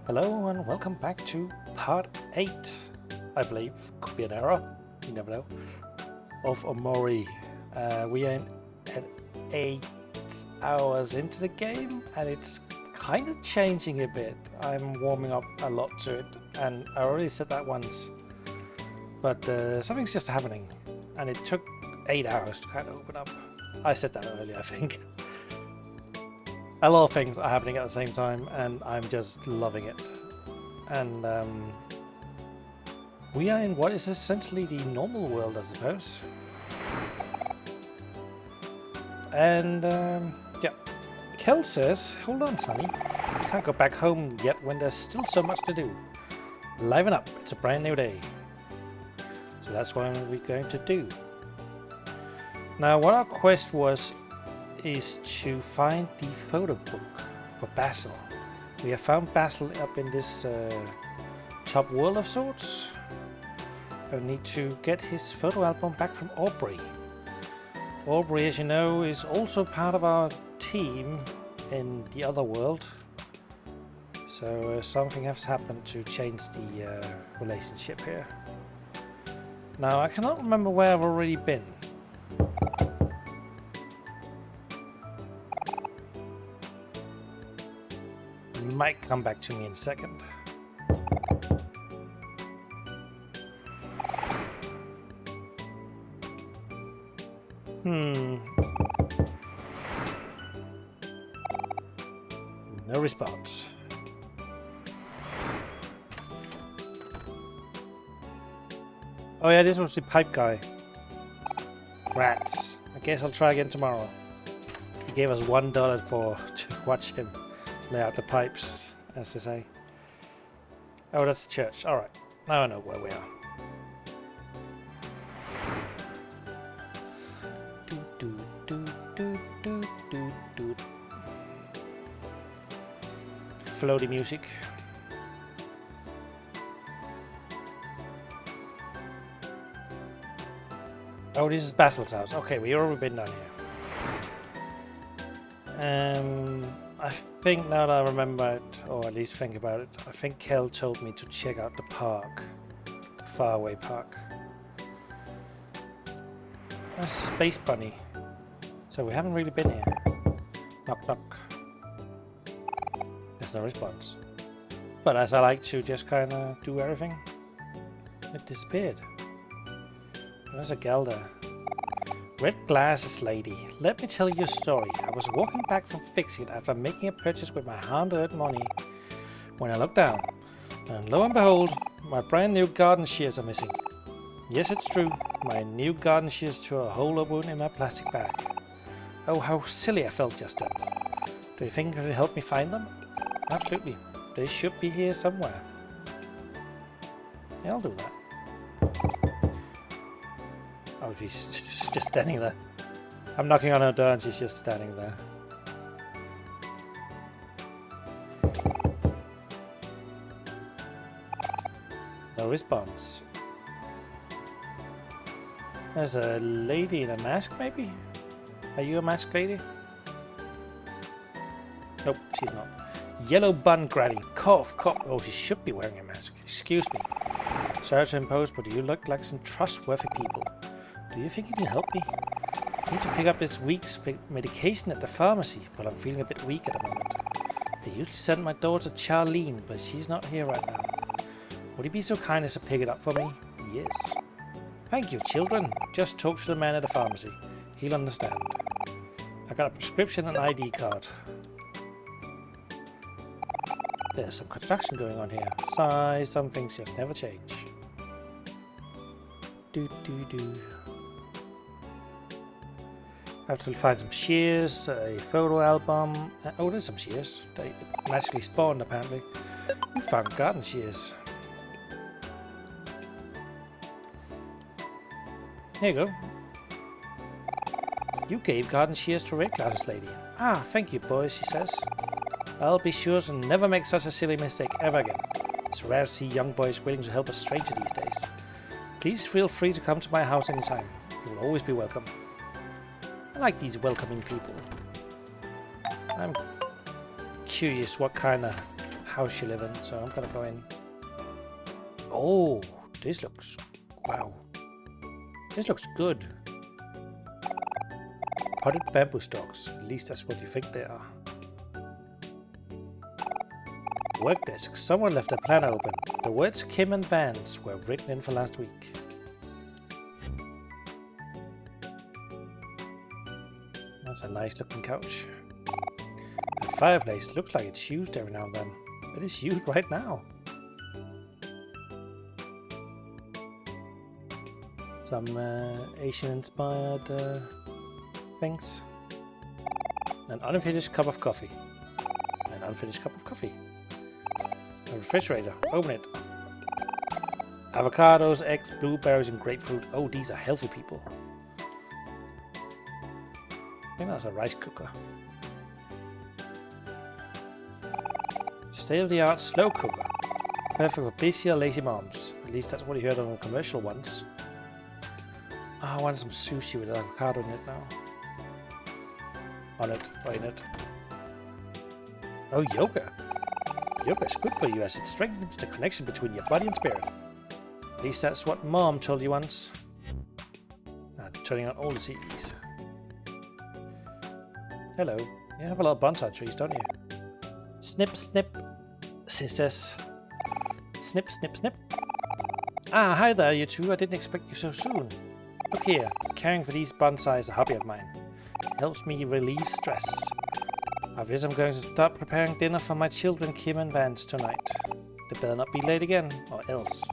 Hello and welcome back to part 8, I believe, could be an error, you never know, of Omori. We are at 8 hours into the game and it's kind of changing a bit. I'm warming up a lot to it and I already said that once, but something's just happening and it took 8 hours to kind of open up. I said that earlier, I think. A lot of things are happening at the same time and I'm just loving it. And we are in what is essentially the normal world, I suppose. And yeah, Kel says, hold on Sonny, can't go back home yet when there's still so much to do. Liven up, it's a brand new day. So that's what we're going to do. Now what our quest is to find the photo book for Basil. We have found Basil up in this top world of sorts. I need to get his photo album back from Aubrey. Aubrey, as you know, is also part of our team in the other world. So something has happened to change the relationship here. Now I cannot remember where I've already been. Might come back to me in a second. No response. Oh yeah, this was the pipe guy. Rats. I guess I'll try again tomorrow. He gave us $1 to watch him lay out the pipes, as they say. Oh, that's the church. Alright, now I know where we are. Floaty music. Oh, this is Basil's house. Okay, we've already been down here. I think now that I remember it, or at least think about it, I think Kel told me to check out the park. The faraway park. That's a space bunny. So we haven't really been here. Knock knock. There's no response. But as I like to just kind of do everything, it disappeared. There's a gal there. Red glasses lady, let me tell you a story. I was walking back from fixing it after making a purchase with my hard-earned money when I looked down, and lo and behold, my brand new garden shears are missing. Yes, it's true, my new garden shears tore a hole open in my plastic bag. Oh, how silly I felt just then. Do you think it will help me find them? Absolutely, they should be here somewhere. Yeah, I'll do that. Oh, she's just standing there. I'm knocking on her door and she's just standing there. No response. There's a lady in a mask, maybe? Are you a mask lady? Nope, she's not. Yellow bun granny. Cough, cough. Oh, she should be wearing a mask. Excuse me. Sorry to impose, but you look like some trustworthy people. Do you think you can help me? I need to pick up this week's medication at the pharmacy, but I'm feeling a bit weak at the moment. I usually send my daughter Charlene, but she's not here right now. Would you be so kind as to pick it up for me? Yes. Thank you, children. Just talk to the man at the pharmacy. He'll understand. I got a prescription and ID card. There's some construction going on here. Sigh, some things just never change. Do. I have to find some shears, a photo album. Oh, there's some shears. They magically spawned, apparently. We found garden shears. Here you go. You gave garden shears to Red Glasses Lady. Ah, thank you, boys, she says. I'll be sure to never make such a silly mistake ever again. It's rare to see young boys willing to help a stranger these days. Please feel free to come to my house anytime. You will always be welcome. I like these welcoming people. I'm curious what kind of house she live in, so I'm gonna go in. Oh, this looks... wow. This looks good. Potted bamboo stalks. At least that's what you think they are. Work desk. Someone left a planner open. The words Kim and Vance were written in for last week. That's a nice looking couch. The fireplace looks like it's used every now and then. It is used right now. Some Asian inspired things. An unfinished cup of coffee. An unfinished cup of coffee. A refrigerator. Open it. Avocados, eggs, blueberries, and grapefruit. Oh, these are healthy people. I think that's a rice cooker. State-of-the-art slow cooker. Perfect for busy or lazy moms. At least that's what you heard on the commercial ones. Oh, I want some sushi with avocado in it now. On it, or in it. Oh, yoga. Yoga is good for you as it strengthens the connection between your body and spirit. At least that's what Mom told you once. I'm turning on all the TVs. Hello. You have a lot of bonsai trees, don't you? Snip, snip, scissors. Snip, snip, snip. Ah, hi there, you two. I didn't expect you so soon. Look here. Caring for these bonsai is a hobby of mine. It helps me relieve stress. I guess I'm going to start preparing dinner for my children Kim and Vance tonight. They better not be late again, or else.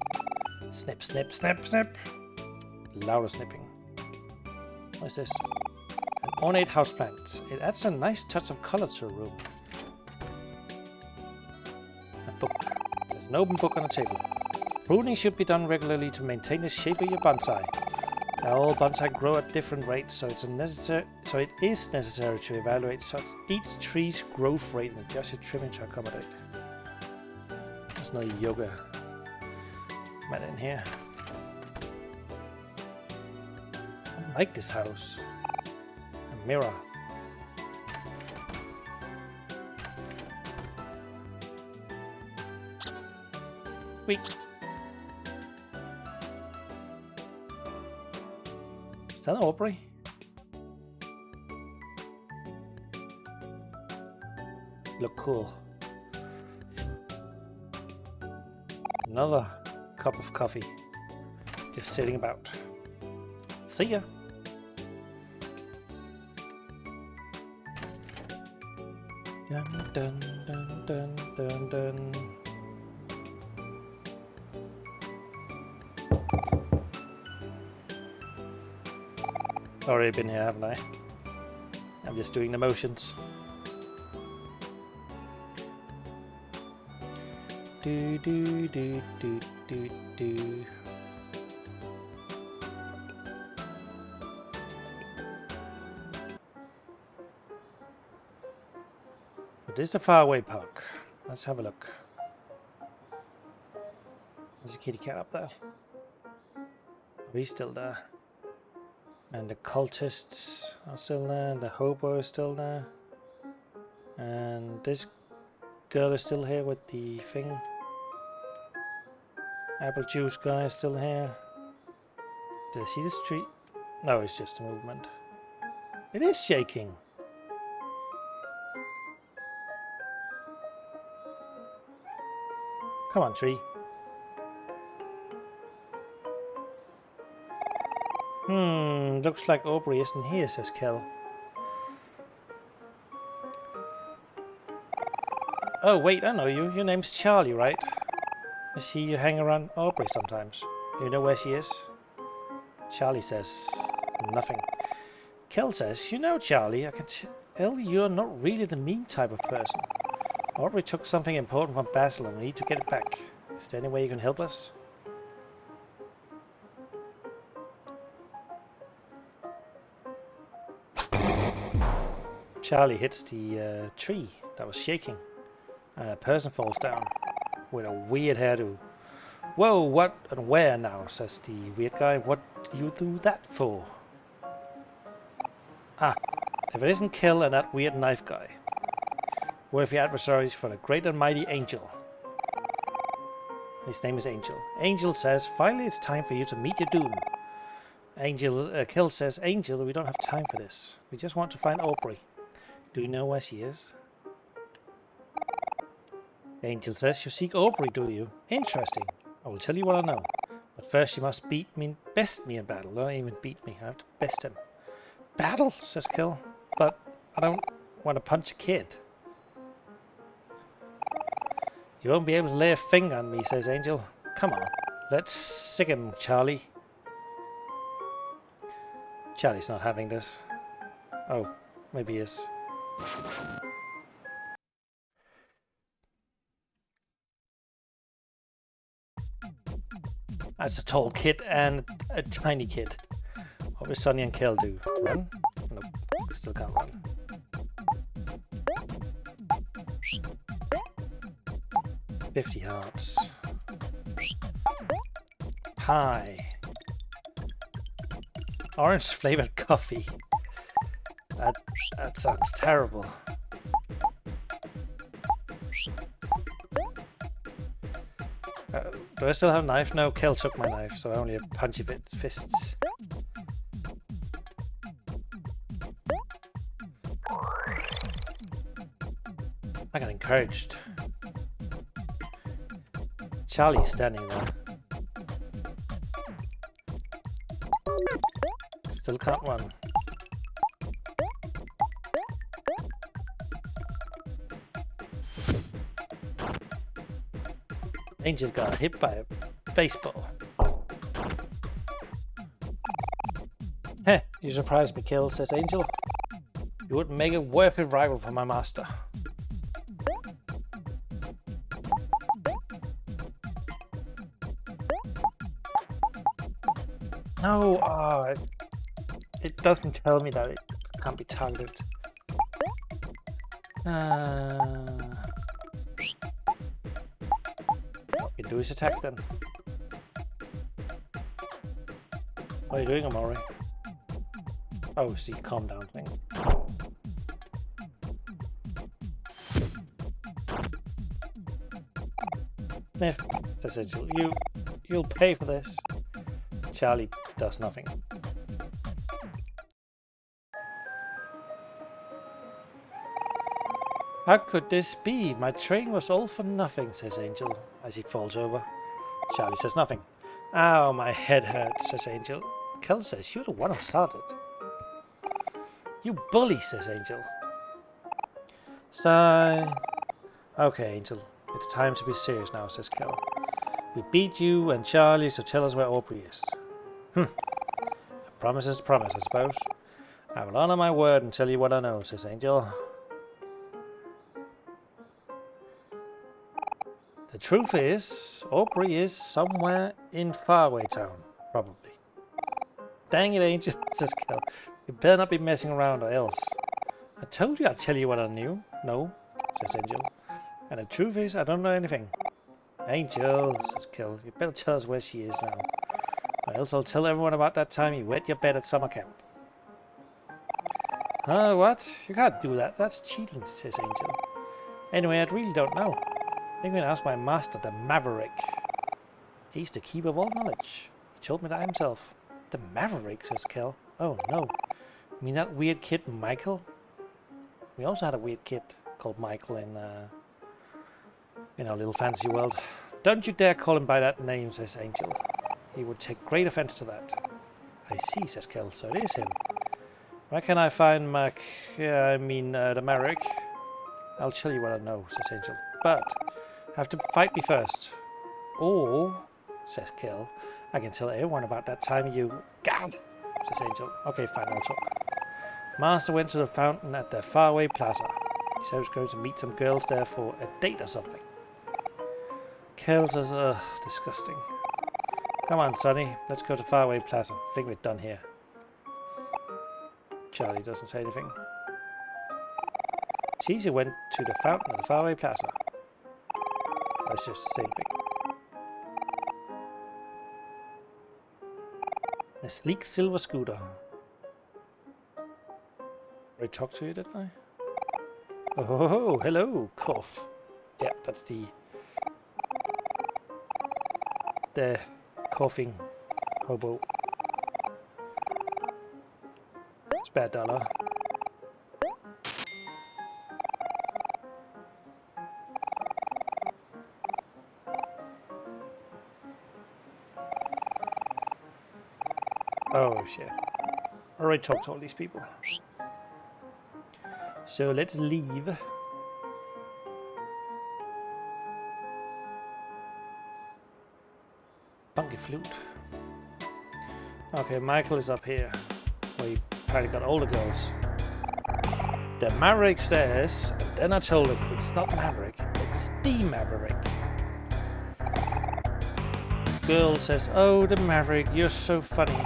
Snip, snip, snip, snip. Louder snipping. What is this? An ornate houseplant. It adds a nice touch of color to a room. A book. There's an open book on the table. Pruning should be done regularly to maintain the shape of your bonsai. All bonsai grow at different rates, so it is necessary to evaluate each tree's growth rate and adjust your trimming to accommodate. There's no yoga mat in here. I like this house. A mirror. Wait. Is that Aubrey? Look cool. Another cup of coffee. Just sitting about. See ya. Dun dun dun dun dun dun. Already been here, haven't I? I'm just doing the motions. Do do do do do do. But this is the faraway park. Let's have a look. There's a kitty cat up there. Are we still there? And the cultists are still there, the hobo is still there. And this girl is still here with the thing. Apple juice guy is still here. Did I see this tree? No, it's just a movement. It is shaking! Come on, tree. Looks like Aubrey isn't here, says Kel. Oh, wait, I know you. Your name's Charlie, right? I see you hang around Aubrey sometimes. You know where she is? Charlie says nothing. Kel says, you know, Charlie, I can tell you're not really the mean type of person. Aubrey took something important from Basil and we need to get it back. Is there any way you can help us? Charlie hits the tree that was shaking, and a person falls down with a weird hairdo. Whoa, what and where now, says the weird guy. What do you do that for? Ah, if it isn't Kel and that weird knife guy. Worthy adversaries for the great and mighty Angel. His name is Angel. Angel says, finally it's time for you to meet your doom. Kill says, Angel, we don't have time for this. We just want to find Aubrey. Do you know where she is? Angel says, you seek Aubrey, do you? Interesting. I will tell you what I know. But first you must best me in battle. Don't even beat me. I have to best him. Battle, says Kill. But I don't want to punch a kid. You won't be able to lay a finger on me, says Angel. Come on, let's sick him, Charlie. Charlie's not having this. Oh, maybe he is. That's a tall kid and a tiny kid. What will Sonny and Kill do? Run? Nope, still can't run. $50 hearts. Pie. Orange flavored coffee. That sounds terrible. Do I still have a knife? No, Kill took my knife, so I only have punchy fists. I got encouraged. Charlie's standing there. Still can't run. Angel got hit by a baseball. Heh, you surprised me, Kill, says Angel. You wouldn't make a worthy rival for my master. No, it doesn't tell me that it can't be targeted. What we can do is attack then. What are you doing, Omori? Oh, it's the calm down thing. Sniff, says Angel. You'll pay for this. Charlie does nothing. How could this be? My train was all for nothing, says Angel as he falls over. Charlie says nothing. Ow, my head hurts, says Angel. Kel says, you're the one who started. You bully, says Angel. Sigh. Okay, Angel. It's time to be serious now, says Kel. We beat you and Charlie, so tell us where Aubrey is. A promise is a promise, I suppose. I will honor my word and tell you what I know, says Angel. The truth is, Aubrey is somewhere in Faraway Town, probably. Dang it, Angel, says Kel. You better not be messing around or else. I told you I'd tell you what I knew. No, says Angel. And the truth is, I don't know anything. Angel, says Kel, you better tell us where she is now. Or else I'll tell everyone about that time you wet your bed at summer camp. What? You can't do that. That's cheating, says Angel. Anyway, I really don't know. I'm going to ask my master, the Maverick. He's the keeper of all knowledge. He told me that himself. The Maverick, says Kel. Oh no. You mean that weird kid Michael? We also had a weird kid called Michael in our little fantasy world. Don't you dare call him by that name, says Angel. He would take great offense to that. I see, says Kel, so it is him. Where can I find the Maverick? I'll tell you what I know, says Angel. But have to fight me first. Or, says Kel, I can tell everyone about that time you... Gah! Says Angel. Okay, fine, I'll talk. Master went to the fountain at the Faraway Plaza. He said he was going to meet some girls there for a date or something. Kel says, disgusting. Come on, Sonny, let's go to Faraway Plaza. I think we're done here. Charlie doesn't say anything. Caesar went to the fountain at the Faraway Plaza. Oh, it's just the same thing. A sleek silver scooter. I talked to you, didn't I? Oh, hello, cough. Yeah, that's the coughing hobo. Spare dollar. Oh shit. Already talked to all these people. So let's leave. Funky flute. Okay, Michael is up here. Where he probably got all the girls. The Maverick says, and then I told him it's not Maverick, it's the Maverick. Girl says, oh, the Maverick, you're so funny.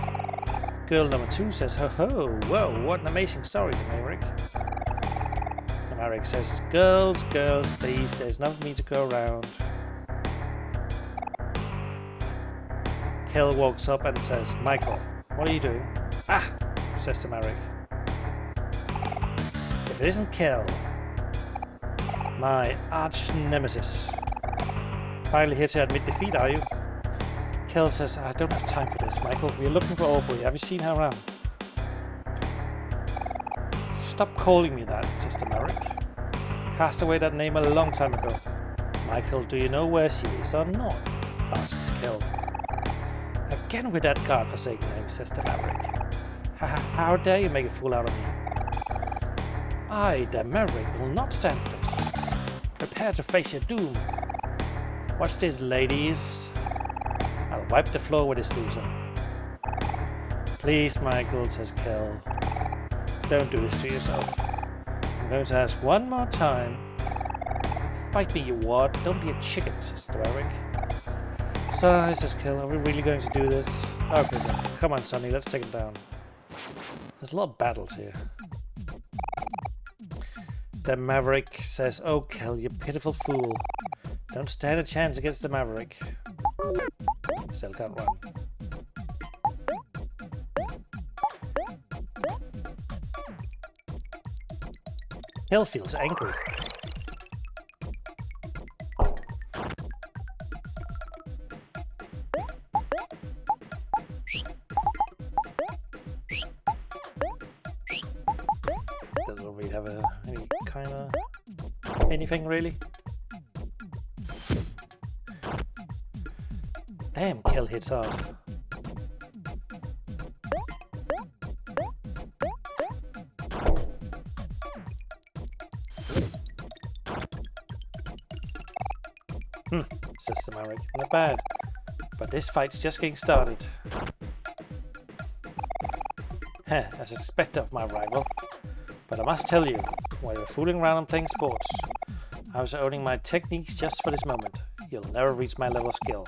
Girl number 2 says, ho ho, whoa, what an amazing story, the Maverick. The Maverick says, girls, please, there's not me to go around. Kel walks up and says, Michael, what are you doing? Ah, says the Maverick. If it isn't Kel, my arch nemesis. Finally here to admit defeat, are you? Kel says, I don't have time for this, Michael. We're looking for Aubrey. Have you seen her around? Stop calling me that, says the Maverick. Cast away that name a long time ago. Michael, do you know where she is or not? Asks Kel. Again with that godforsaken name, says the Maverick. How dare you make a fool out of me? I, the Maverick, will not stand for this. Prepare to face your doom. Watch this, ladies. I'll wipe the floor with this loser. Please, Michael, says Kel. Don't do this to yourself. I'm going to ask one more time. Fight me, you wad. Don't be a chicken, says the Maverick. Sigh, says Kel. Are we really going to do this? Okay, then. Come on, Sonny, let's take him down. There's a lot of battles here. The Maverick says, oh, Kel, you pitiful fool. Don't stand a chance against the Maverick. Still can't run. Kel feels angry. Doesn't really have any kind of anything really. Damn, Kel hits hard. Says the Maverick. Not bad. But this fight's just getting started. As expected of my rival. But I must tell you, while you're fooling around and playing sports, I was owning my techniques just for this moment. You'll never reach my level of skill.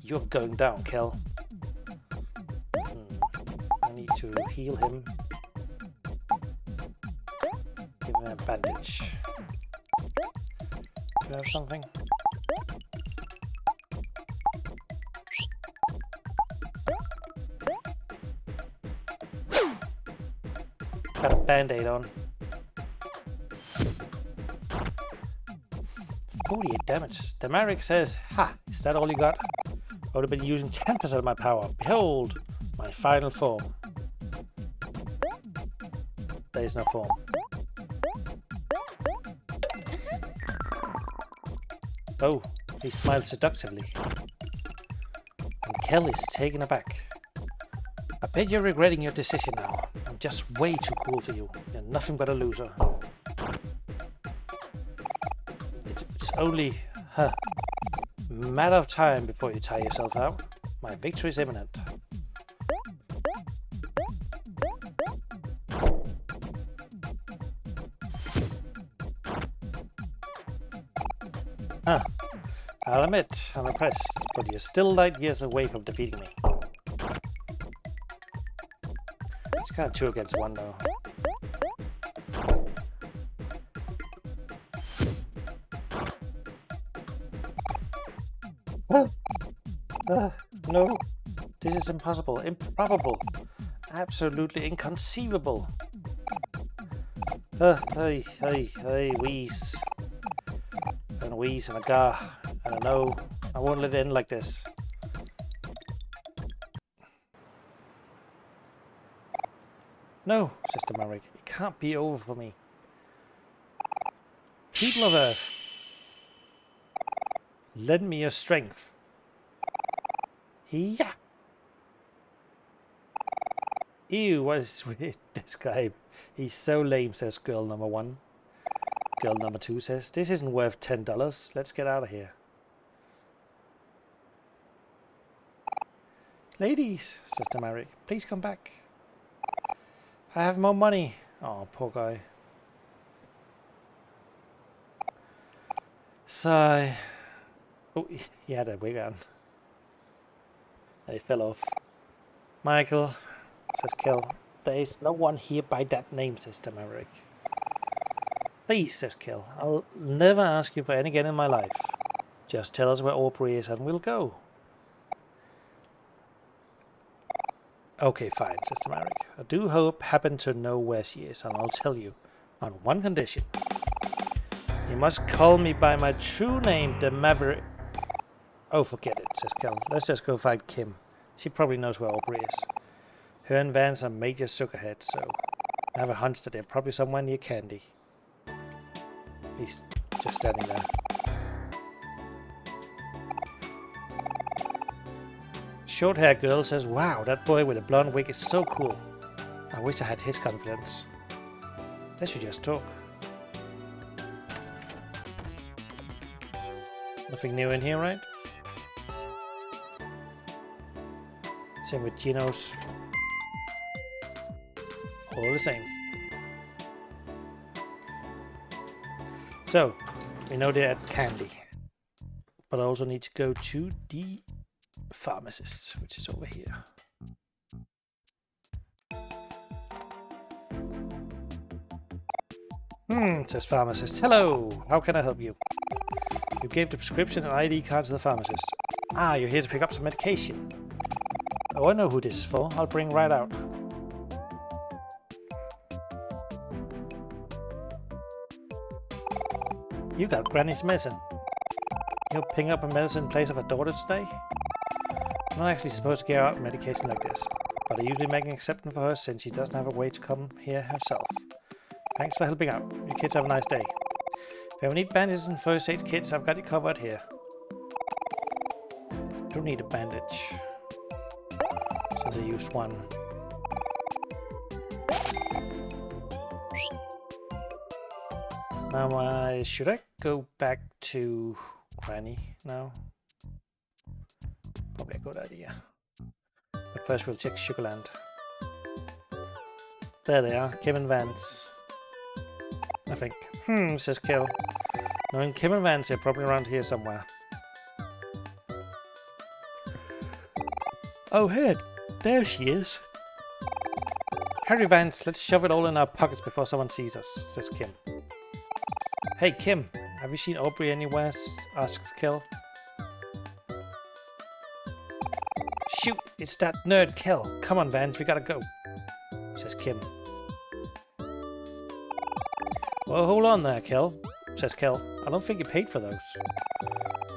You're going down, Kel. I need to heal him. Give him a bandage. Do you have something? Got a band-aid on. 48 damage. The Maverick says, ha, is that all you got? I would have been using 10% of my power. Behold, my final form. There is no form. Oh, he smiles seductively. And Kel is taken aback. I bet you're regretting your decision now. I'm just way too cool for you. You're nothing but a loser. It's only a matter of time before you tire yourself out. My victory is imminent. I'll admit, I'm impressed, but you're still light years away from defeating me. It's kind of 2 against 1 though. No, this is impossible, improbable, absolutely inconceivable. Hey, wheeze. And a wheeze and a gah. And a no. I won't let it end like this. No, Sister Marek. It can't be over for me. People of Earth, lend me your strength. Yeah. Ew, what is with this guy? He's so lame, says girl number 1. Girl number 2 says, this isn't worth $10. Let's get out of here. Ladies, Sister Marek, please come back. I have more money. Oh, poor guy. Sigh. Oh, he had a wig on. And it fell off. Michael, says Kel. There is no one here by that name, Sister Marek. Please, says Kel. I'll never ask you for any again in my life. Just tell us where Aubrey is and we'll go. Okay, fine, Sister Marek. I do happen to know where she is, and I'll tell you. On one condition. You must call me by my true name, the Maverick. Oh, forget it, says Kel. Let's just go find Kim. She probably knows where Aubrey is. Her and Vance are major sugarheads, so I have a hunch that they're probably somewhere near Candy. He's just standing there. Short-haired girl says, wow, that boy with a blonde wig is so cool. I wish I had his confidence. They should just talk. Nothing new in here, right? Same with Gino's. All the same. So, we know they're at Candy. But I also need to go to the pharmacist, which is over here. Says pharmacist. Hello, how can I help you? You gave the prescription and ID card to the pharmacist. Ah, you're here to pick up some medication. Oh, I know who this is for. I'll bring right out. You got Granny's medicine. You're picking up a medicine in place of her daughter today? I'm not actually supposed to give out medication like this, but I usually make an exception for her since she doesn't have a way to come here herself. Thanks for helping out. You kids have a nice day. If you ever need bandages and first aid kits, I've got you covered here. Don't need a bandage, since I used one. Now, should I go back to Granny now? Probably a good idea. But first we'll check Sugarland. There they are, Kim and Vance. I think. Says Kel. Knowing Kim and Vance, they're probably around here somewhere. Oh, hey, there she is. Hurry, Vance, let's shove it all in our pockets before someone sees us, says Kim. Hey, Kim, have you seen Aubrey anywhere? Asks Kel. Shoot, it's that nerd Kel. Come on, Vance, we gotta go, says Kim. Well, hold on there, Kel, says Kel. I don't think you paid for those.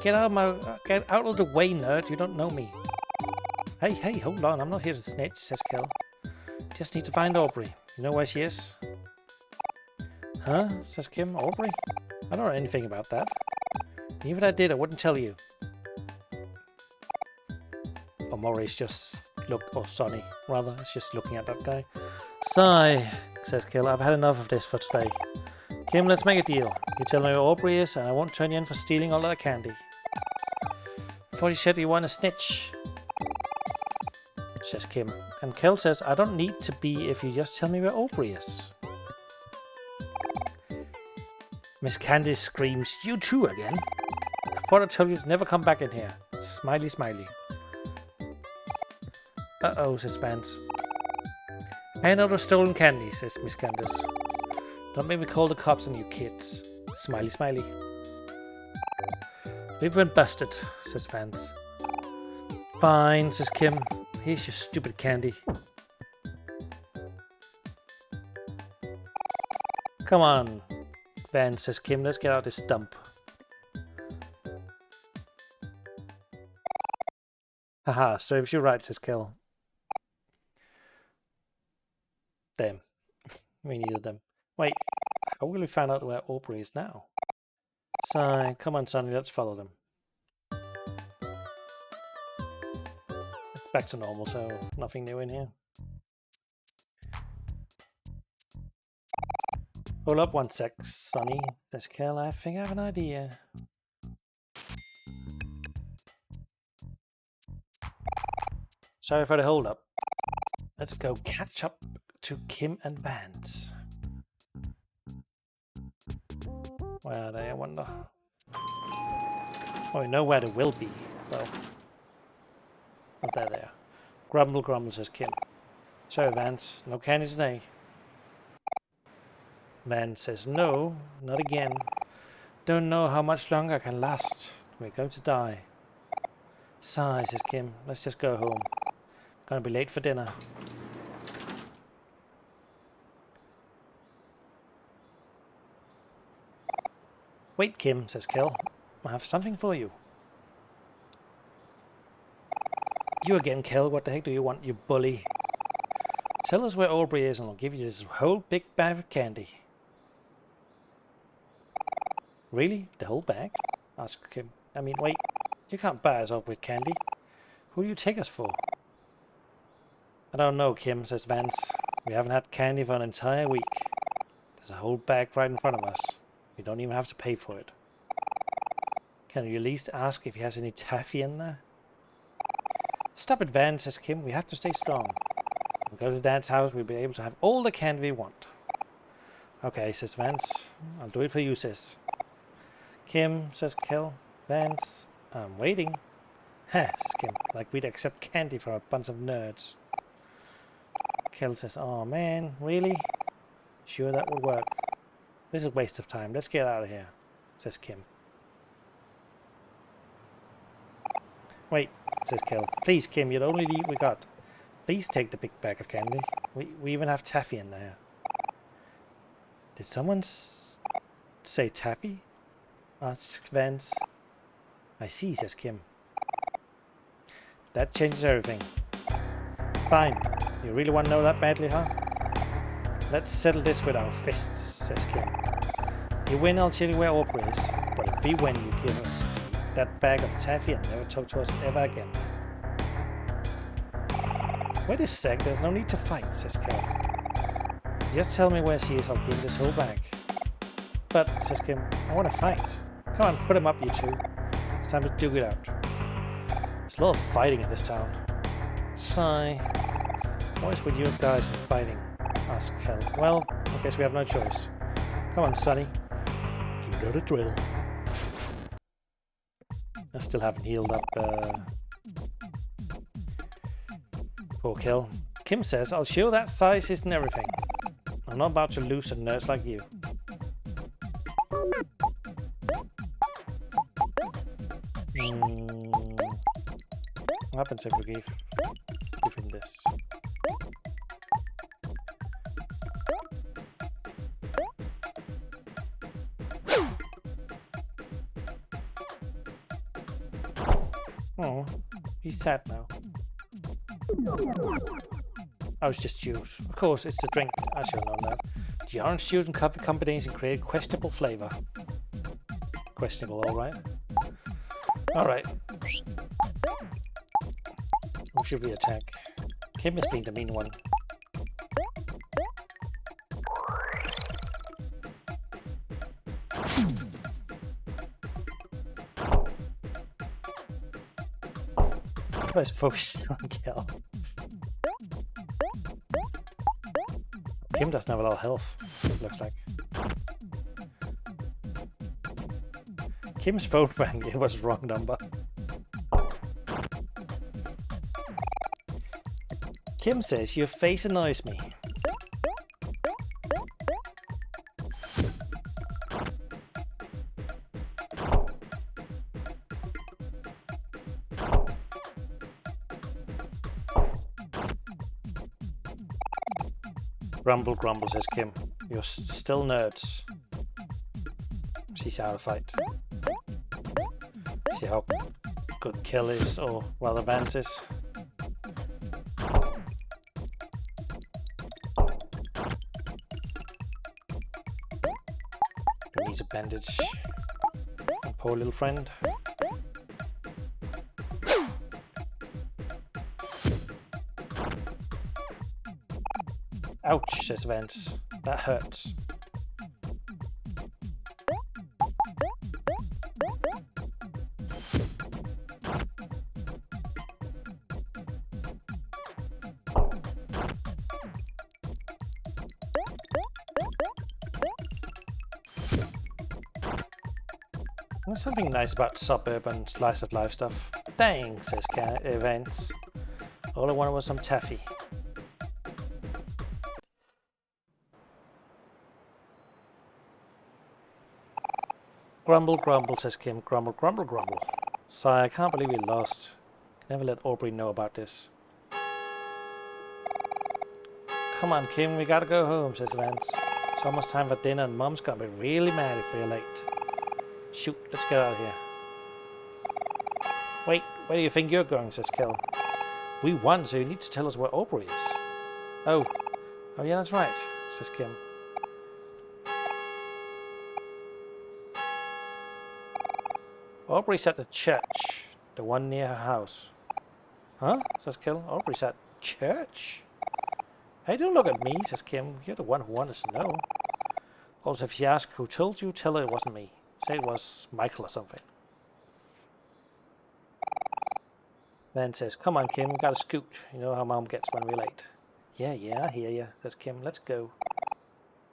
Get out of the way, nerd. You don't know me. Hey, hold on. I'm not here to snitch, says Kel. Just need to find Aubrey. You know where she is? Huh? Says Kim. Aubrey? I don't know anything about that. Even if I did, I wouldn't tell you. Omori's just Sonny, rather. It's just looking at that guy. Sigh, says Kel. I've had enough of this for today. Kim, let's make a deal. You tell me where Aubrey is, and I won't turn you in for stealing all that candy. Before you said you want to snitch, says Kim. And Kel says, I don't need to be if you just tell me where Aubrey is. Miss Candice screams, you too again? I thought I told you to never come back in here. Smiley, smiley. Uh-oh, says Vance. Hand out the stolen candy, says Miss Candice. Don't make me call the cops on you kids. Smiley, smiley. We've been busted, says Vance. Fine, says Kim. Here's your stupid candy. Come on, Van, says Kim. Let's get out this stump. Haha, serves you right, says Kel. Damn. We needed them. Wait, how will we find out where Aubrey is now? Sigh. Come on, Sonny, let's follow them. Back to normal, so nothing new in here. Hold up 1 sec, Sonny. Says Kel. I think I have an idea. Sorry for the hold up. Let's go catch up to Kim and Vance. Where are they, I wonder? Oh, we know where they will be, though. Oh, they're there. Grumble, grumble, says Kim. Sorry, Vance. No candy today. Vance says, no, not again. Don't know how much longer I can last. We're going to die. Sigh, says Kim. Let's just go home. Gonna be late for dinner. Wait, Kim, says Kel. I have something for you. You again, Kel. What the heck do you want, you bully? Tell us where Aubrey is and I'll give you this whole big bag of candy. Really? The whole bag? Asked Kim. I mean, wait. You can't buy us off with candy. Who do you take us for? I don't know, Kim, says Vance. We haven't had candy for an entire week. There's a whole bag right in front of us. We don't even have to pay for it. Can you at least ask if he has any taffy in there? Stop it, Vance, says Kim. We have to stay strong. When we go to Dad's house, we'll be able to have all the candy we want. Okay, says Vance. I'll do it for you, sis. Kim, says Kel. Vance, I'm waiting. Ha, says Kim. Like we'd accept candy for a bunch of nerds. Kel says, oh man, really? Sure that would work. This is a waste of time. Let's get out of here, says Kim. Wait, says Kel. Please, Kim, you're the only lead we got. Please take the big bag of candy. We even have taffy in there. Did someone say taffy? Asks Vance. I see, says Kim. That changes everything. Fine. You really want to know that badly, huh? Let's settle this with our fists, says Kim. If you win, I'll tell you where Aubrey is. But if we win, you give us that bag of taffy and never talk to us ever again. Wait a sec, there's no need to fight, says Kel. Just tell me where she is, I'll give this whole bag. But, says Kim, I want to fight. Come on, put him up, you two. It's time to duke it out. There's a lot of fighting in this town. Sigh. What is with you guys and fighting? Asks Kel. Well, I guess we have no choice. Come on, Sonny. You know the drill. I still haven't healed up, poor Kel. Kim says, I'll show that size isn't everything. I'm not about to lose a nurse like you. What happens if we give him this? Oh, he's sad now. Oh, it's just juice. Of course, it's the drink. I should have known that. The orange juice and coffee combination create questionable flavor. Questionable, alright. Alright. Who should we attack? Kim is being the mean one. Let's focus on Kel. Kim doesn't have a lot of health, it looks like. Kim's phone rang, it was the wrong number. Kim says, your face annoys me. Grumble, grumble, says Kim. You're still nerds. See how to fight. See how good Kill is, or rather Vance is. We need a bandage. My poor little friend. Ouch, says Vance. That hurts. There's something nice about suburban slice of life stuff. Dang, says Vance. All I wanted was some taffy. Grumble, grumble, says Kim. Grumble, grumble, grumble. Sigh, I can't believe we lost. Never let Aubrey know about this. Come on, Kim, we gotta go home, says Vance. It's almost time for dinner and Mom's gonna be really mad if we're late. Shoot, let's get out of here. Wait, where do you think you're going, says Kel. We won, so you need to tell us where Aubrey is. Oh yeah, that's right, says Kim. Aubrey's at the church, the one near her house. Huh? Says Kel. Aubrey's at church? Hey, don't look at me, says Kim. You're the one who wanted to know. Also, if she asks who told you, tell her it wasn't me. Say it was Michael or something. Van says, come on, Kim, we gotta scoot. You know how Mom gets when we're late. Yeah, I hear ya, says Kim. Let's go.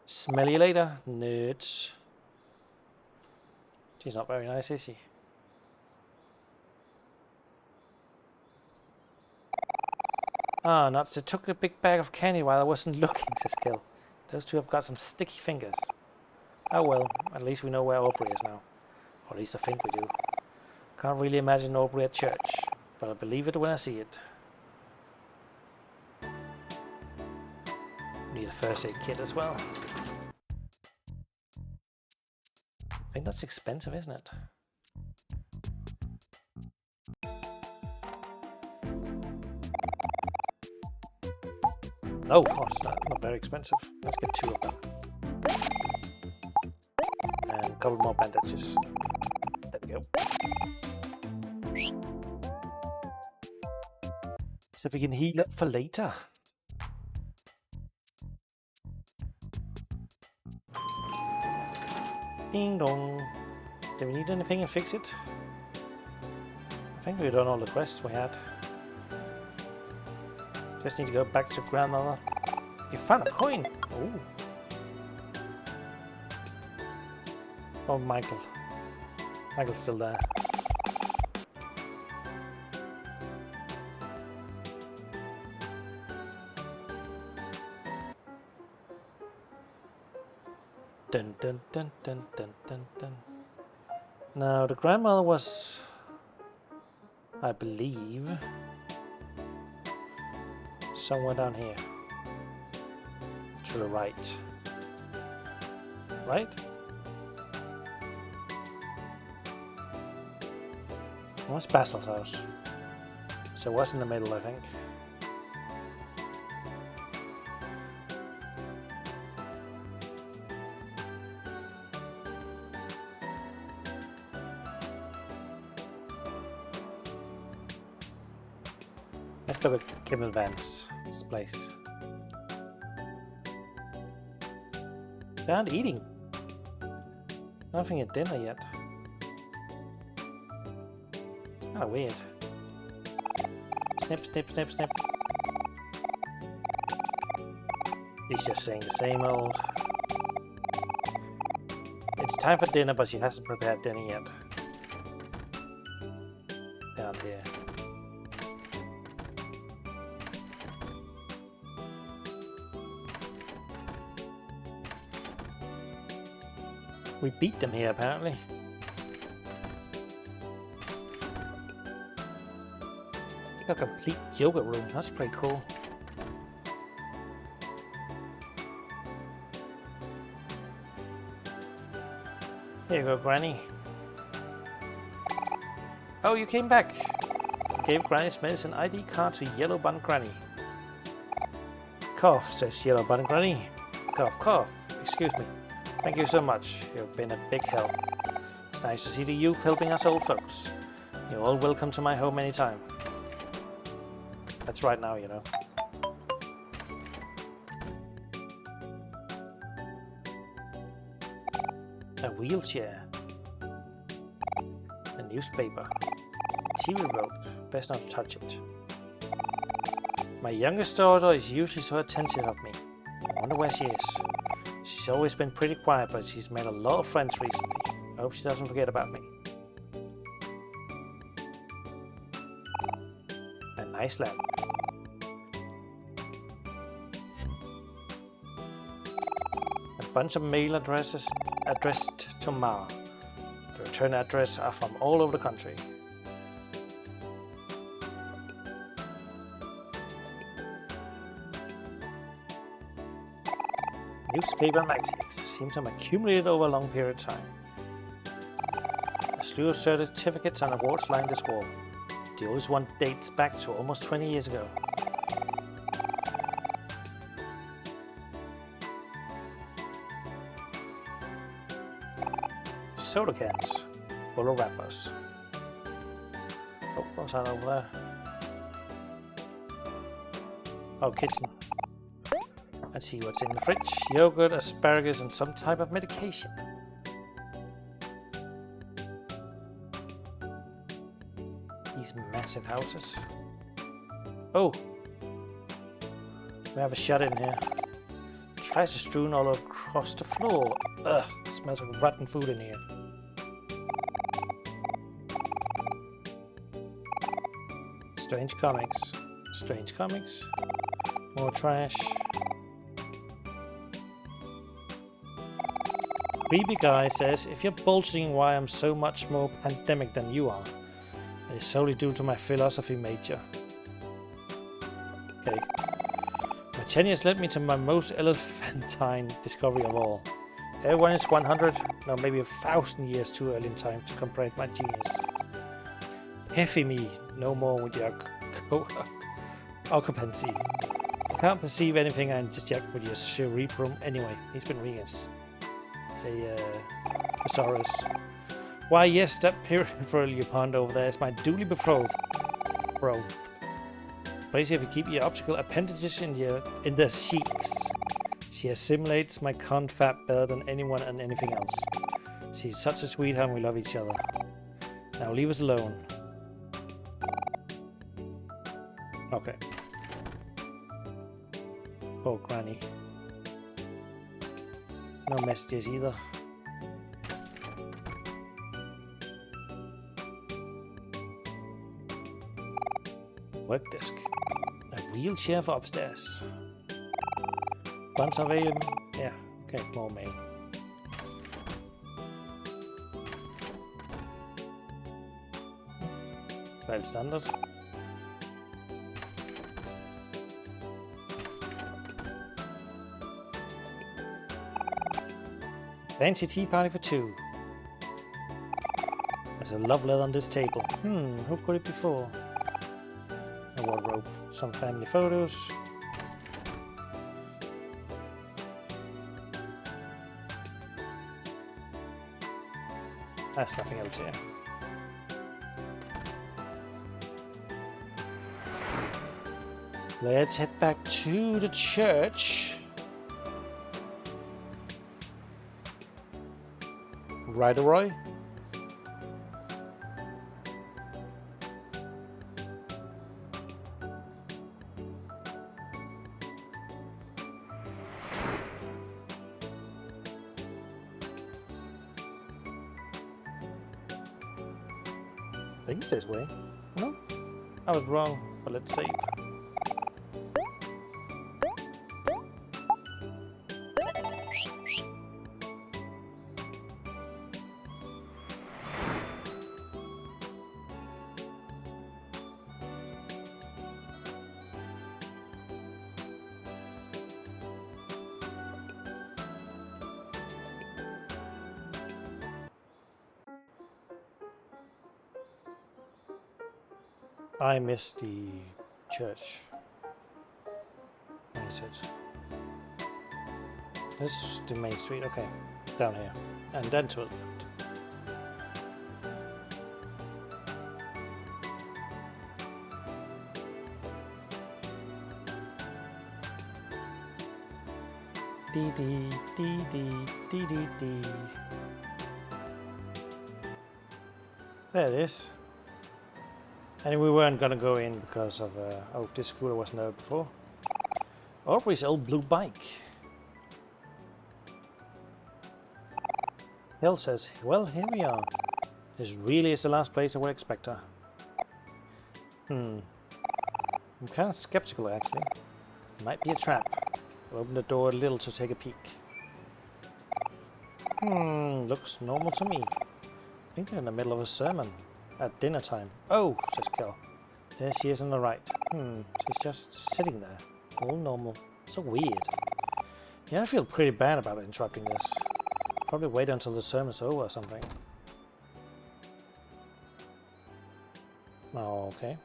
Smell you later, nerds. She's not very nice, is she? Ah, nuts. It took a big bag of candy while I wasn't looking, says Kel. Those two have got some sticky fingers. Oh well, at least we know where Aubrey is now. Or at least I think we do. Can't really imagine Aubrey at church, but I'll believe it when I see it. Need a first aid kit as well. I think that's expensive, isn't it? Oh, it's not very expensive. Let's get 2 of them. And a couple more bandages. There we go. So we can heal up for later. Ding dong. Do we need anything and fix it? I think we've done all the quests we had. Just need to go back to grandmother. You found a coin! Ooh. Oh, Michael. Michael's still there. Dun dun dun dun dun dun dun. Now the grandmother was, I believe, somewhere down here. To the right. Right? What's Basil's house? So it was in the middle, I think. Let's look at Kim and Vance's place. They aren't eating. Nothing at dinner yet. Oh, weird. Snip, snip, snip, snip. He's just saying the same old. It's time for dinner, but she hasn't prepared dinner yet. Down here. We beat them here, apparently. A complete yoga room. That's pretty cool. Here you go, Granny. Oh, you came back. Gave Granny's medicine ID card to Yellow Bun Granny. Cough, says Yellow Bun Granny. Cough, cough. Excuse me. Thank you so much. You've been a big help. It's nice to see the youth helping us old folks. You're all welcome to my home anytime. That's right now, you know. A wheelchair. A newspaper. TV remote. Best not to touch it. My youngest daughter is usually so attentive of me. I wonder where she is. She's always been pretty quiet, but she's made a lot of friends recently. I hope she doesn't forget about me. A nice lamp. A bunch of mail addresses addressed to Ma. The return address are from all over the country. Newspaper magazines seem to have accumulated over a long period of time. A slew of certificates and awards line this wall. The oldest one dates back to almost 20 years ago. Soda cans, full of wrappers. Oh, what's that over there? Oh, kitchen. Let's see what's in the fridge. Yogurt, asparagus, and some type of medication. These massive houses. Oh! We have a shut in here. Trash is strewn all across the floor. Ugh, it smells like rotten food in here. Strange comics. Strange comics. More trash. Creepy guy says, if you're bullshitting why I'm so much more pandemic than you are, it is solely due to my philosophy major. Okay. My 10 years led me to my most elephantine discovery of all. Everyone is 100, no maybe 1,000 years too early in time to comprehend my genius. Heavy me, no more with your occupancy. I can't perceive anything and interject with your cerebrum anyway. He's been reading us. A thesaurus. Why yes, that peripheral you pond over there is my duly betrothed. Bro. Basically, if you keep your optical appendages in their cheeks, she assimilates my confab better than anyone and anything else. She's such a sweetheart and we love each other. Now leave us alone. Okay. Oh, Granny. No messages either. Work desk. A wheelchair for upstairs. Bunch of yeah, okay, more mail. Well standard. Fancy tea party for two. There's a love letter on this table. Who could it be for? A wardrobe. Some family photos. There's nothing else here. Let's head back to the church. Right, Roy? I think it says way. No? I was wrong, but let's save. I missed the church. Where is it? This is the main street. Okay, down here. And then to the left. Dee dee dee dee dee dee dee. There it is. And we weren't gonna go in because of oh, this scooter wasn't there before. Aubrey's old blue bike. Hill says, well, here we are. This really is the last place I would expect her. I'm kind of skeptical actually. Might be a trap. I'll open the door a little to take a peek. Looks normal to me. I think they're in the middle of a sermon. At dinner time. Oh, says Kel. There she is on the right. She's just sitting there. All normal. So weird. Yeah, I feel pretty bad about interrupting this. Probably wait until the sermon's over or something. Oh, okay.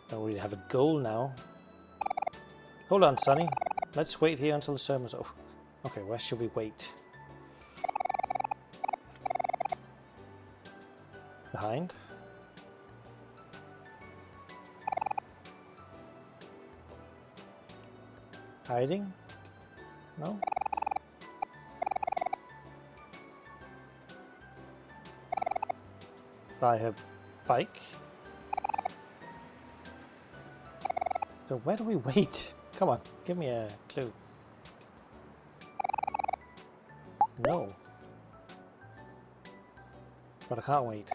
Don't really have a goal now. Hold on, Sonny. Let's wait here until the sermon's over. Okay, where should we wait? Behind? Hiding? No? By her bike? So where do we wait? Come on, give me a clue. No. But I can't wait.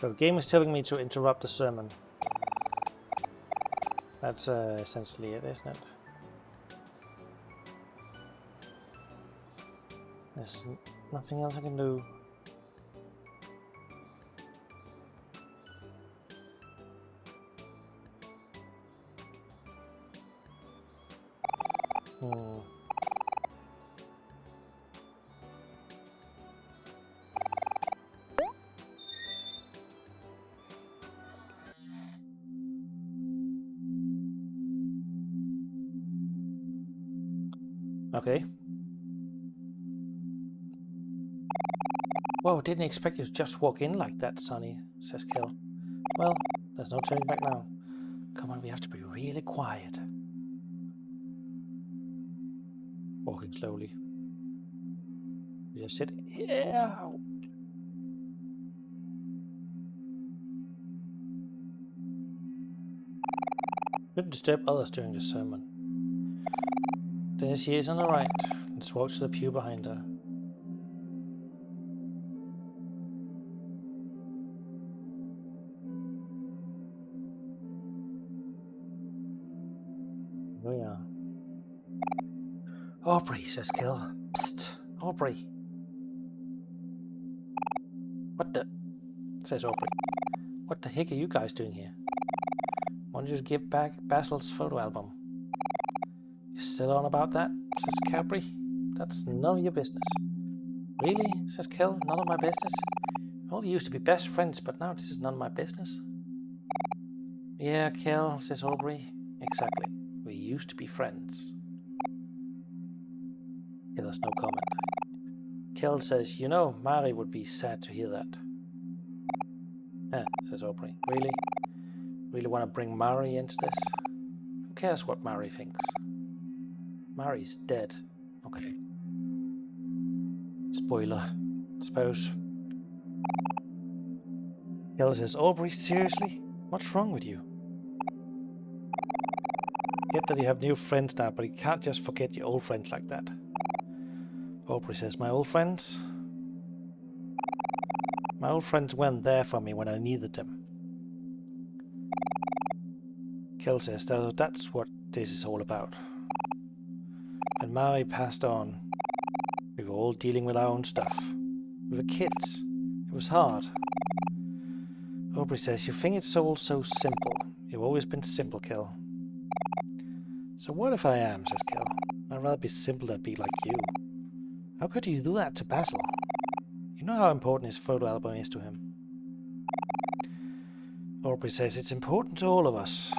So the game is telling me to interrupt the sermon. That's essentially it, isn't it? There's nothing else I can do. Okay. Whoa, didn't expect you to just walk in like that, Sonny, says Kel. Well, there's no turning back now. Come on, we have to be really quiet. Walking slowly. We just sit here. Shouldn't disturb others during the sermon. There she is on the right. Let's walk to the pew behind her. Here we are. Aubrey, says Kel. Psst, Aubrey. What the? Says Aubrey. What the heck are you guys doing here? Want you to give back Basil's photo album? You still on about that? Says Aubrey. That's none of your business. Really? Says Kel. None of my business? We all used to be best friends, but now this is none of my business. Yeah, Kel, says Aubrey. Exactly. We used to be friends. Kel has no comment. Kel says, you know, Mari would be sad to hear that. Says Aubrey. Really? Really want to bring Mari into this? Who cares what Mari thinks? Mari's dead. Okay. Spoiler, I suppose. Kel says, Aubrey, seriously? What's wrong with you? Get that you have new friends now, but you can't just forget your old friends like that. Aubrey says, my old friends? My old friends weren't there for me when I needed them. Kel says, that's what this is all about. When Mari passed on, we were all dealing with our own stuff. We were kids. It was hard. Aubrey says, you think it's all so simple. You've always been simple, Kel. So what if I am, says Kel. I'd rather be simple than be like you. How could you do that to Basil? You know how important his photo album is to him. Aubrey says it's important to all of us.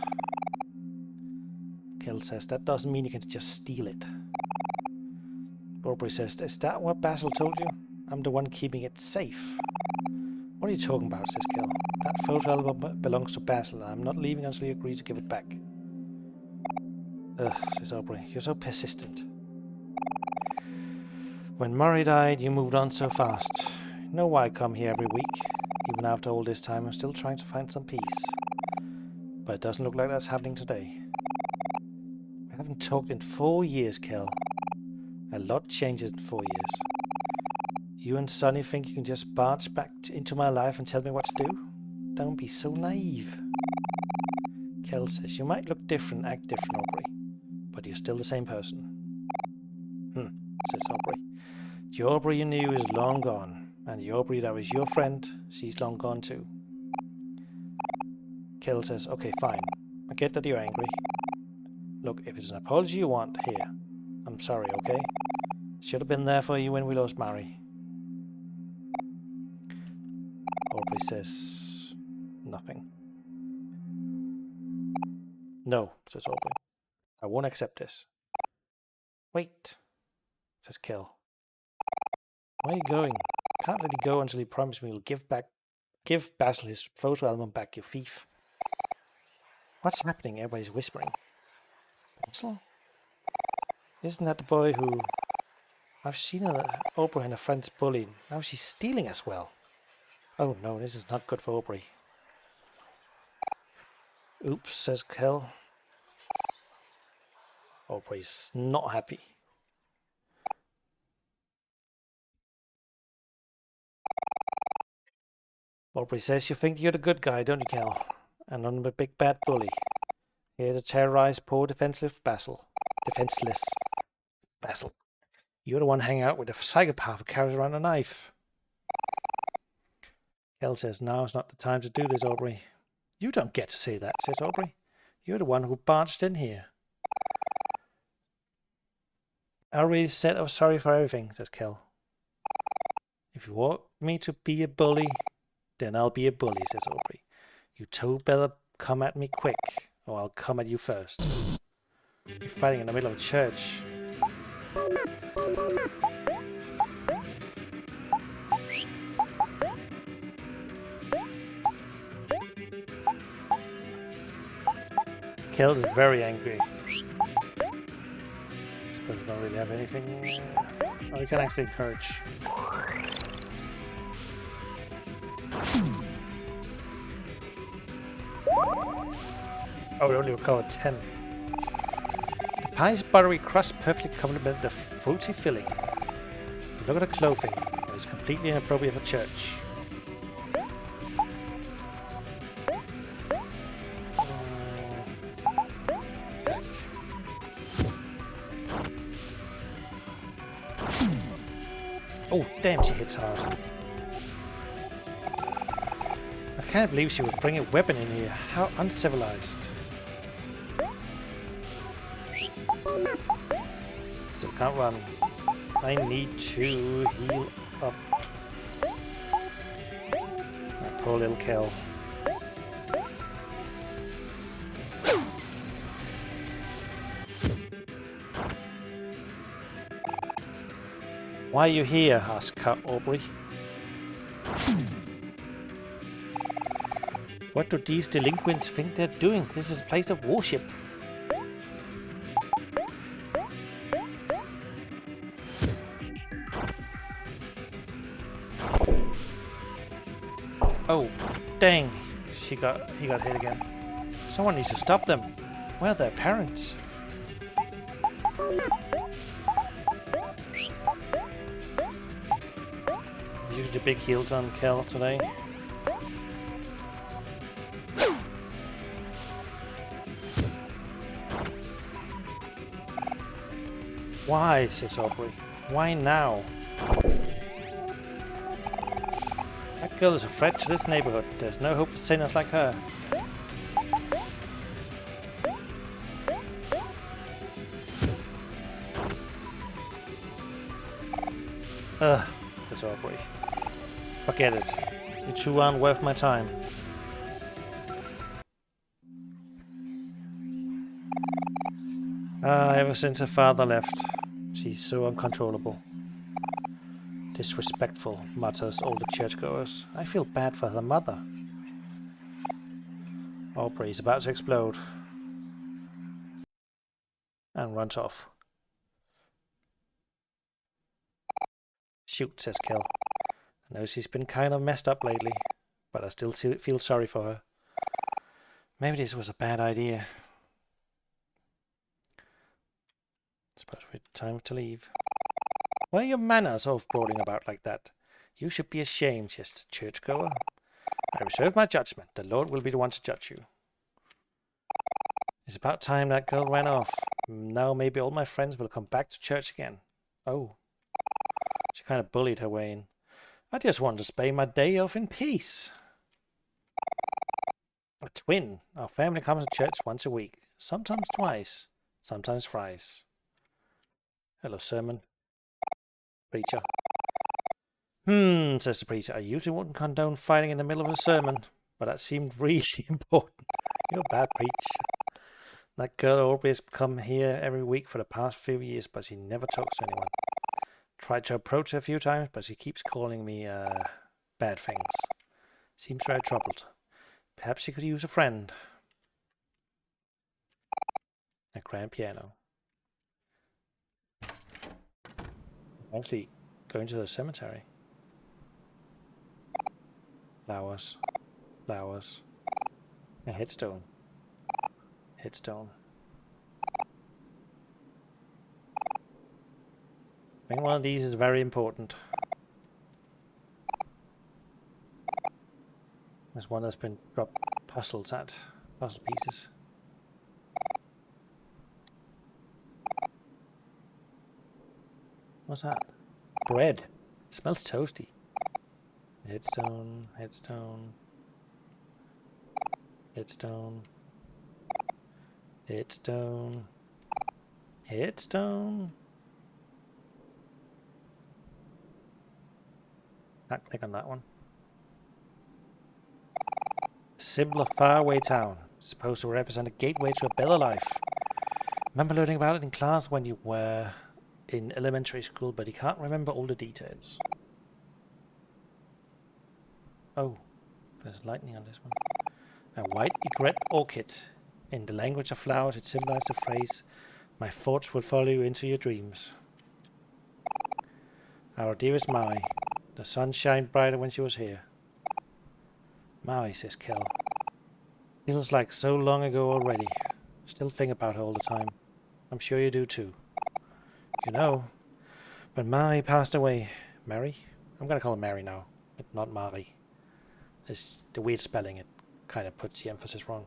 Kel says that doesn't mean you can just steal it. Aubrey says, is that what Basil told you? I'm the one keeping it safe. What are you talking about, says Kel. That photo album belongs to Basil. I'm not leaving until you agree to give it back. Ugh, says Aubrey. You're so persistent. When Murray died, you moved on so fast. You know why I come here every week? Even after all this time, I'm still trying to find some peace. But it doesn't look like that's happening today. We haven't talked in 4 years, Kel. A lot changes in 4 years. You and Sonny think you can just barge back into my life and tell me what to do? Don't be so naive. Kel says, you might look different, act different, Aubrey. But you're still the same person. Says Aubrey. The Aubrey you knew is long gone. And the Aubrey that was your friend, she's long gone too. Kel says, okay, fine. I get that you're angry. Look, if it's an apology you want, here. I'm sorry, okay? Should have been there for you when we lost Mary. Aubrey says nothing. No, says Aubrey. I won't accept this. Wait, says Kel. Where are you going? Can't let you go until you promise me you'll give Basil his photo album back, you thief. What's happening? Everybody's whispering. Basil? Isn't that the boy who... I've seen Aubrey and her friends bullied. Now she's stealing as well. Oh no, this is not good for Aubrey. Oops, says Kel. Aubrey's not happy. Aubrey says you think you're the good guy, don't you, Kel? And I'm the big bad bully. Here to terrorize poor defenseless Basil. You're the one hanging out with a psychopath who carries around a knife. Kel says, now's not the time to do this, Aubrey. You don't get to say that, says Aubrey. You're the one who barged in here. I already said I was sorry for everything, says Kel. If you want me to be a bully, then I'll be a bully, says Aubrey. You two better come at me quick, or I'll come at you first. You're fighting in the middle of a church. Kel is very angry. Suppose I don't really have anything. Oh, we can actually encourage. Oh, we only recovered 10. The pie's buttery crust perfectly complemented the fruity filling. Look at the clothing. It's completely inappropriate for church. Oh, damn, she hits hard. I can't believe she would bring a weapon in here. How uncivilized. Still can't run. I need to heal up. My poor little Kel. Why are you here? Asked Aubrey. What do these delinquents think they're doing? This is a place of worship. Oh, dang. He got hit again. Someone needs to stop them. Where are their parents? Use the big heels on Kel today. Why, says Aubrey. Why now? That girl is a threat to this neighborhood. There's no hope for sinners like her. Ugh, says Aubrey. Forget it. You two aren't worth my time. Ever since her father left, she's so uncontrollable. Disrespectful, mutters all the churchgoers. I feel bad for her mother. Aubrey is about to explode. And runs off. Shoot, says Kel. I know she's been kind of messed up lately, but I still feel sorry for her. Maybe this was a bad idea. Suppose it's time to leave. Where are your manners of brawling about like that? You should be ashamed, says the churchgoer. I reserve my judgment. The Lord will be the one to judge you. It's about time that girl ran off. Now maybe all my friends will come back to church again. Oh. She kind of bullied her way in. I just want to spend my day off in peace. A twin. Our family comes to church once a week. Sometimes twice. Sometimes thrice. Hello, sermon. Preacher. Says the preacher. I usually wouldn't condone fighting in the middle of a sermon, but that seemed really important. You're a bad preacher. That girl Aubrey has come here every week for the past few years, but she never talks to anyone. Tried to approach her a few times, but she keeps calling me, bad things. Seems very troubled. Perhaps she could use a friend. A grand piano. Actually, going to the cemetery. Flowers. Flowers. A headstone. Headstone. I think one of these is very important. There's one that's been dropped puzzles at. Puzzle pieces. What's that? Bread. It smells toasty. Headstone. Headstone. Headstone. Headstone. Headstone. Can't click on that one. Symbol of faraway town. Supposed to represent a gateway to a better life. Remember learning about it in class when you were in elementary school, but you can't remember all the details. Oh, there's lightning on this one. A white egret orchid. In the language of flowers, it symbolizes the phrase, "My thoughts will follow you into your dreams." Our dearest Maui. The sun shined brighter when she was here. Maui, says Kel. Feels like so long ago already. Still think about her all the time. I'm sure you do too. You know, when Maui passed away... Mary? I'm gonna call her Mary now, but not Mari. It's the weird spelling, it kind of puts the emphasis wrong.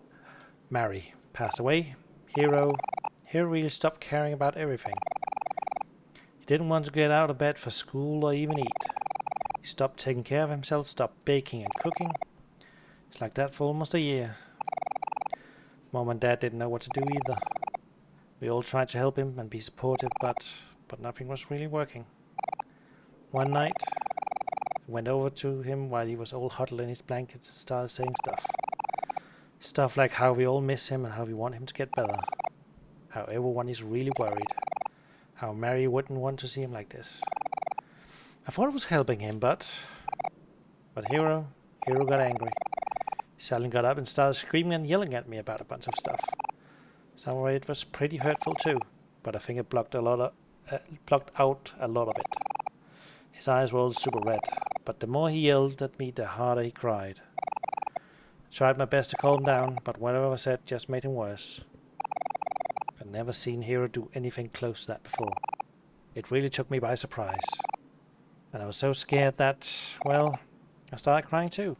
Mary passed away. Hero really stopped caring about everything. He didn't want to get out of bed for school or even eat. He stopped taking care of himself, stopped baking and cooking. It's like that for almost a year. Mom and Dad didn't know what to do either. We all tried to help him and be supportive, but nothing was really working. One night, I went over to him while he was all huddled in his blankets and started saying stuff. Stuff like how we all miss him and how we want him to get better. How everyone is really worried. How Mary wouldn't want to see him like this. I thought it was helping him, but Hero got angry. He suddenly got up and started screaming and yelling at me about a bunch of stuff. Some of it was pretty hurtful too, but I think it blocked out a lot of it. His eyes were all super red, but the more he yelled at me, the harder he cried. I tried my best to calm him down, but whatever I said just made him worse. I'd never seen Hero do anything close to that before. It really took me by surprise. And I was so scared that, well, I started crying too.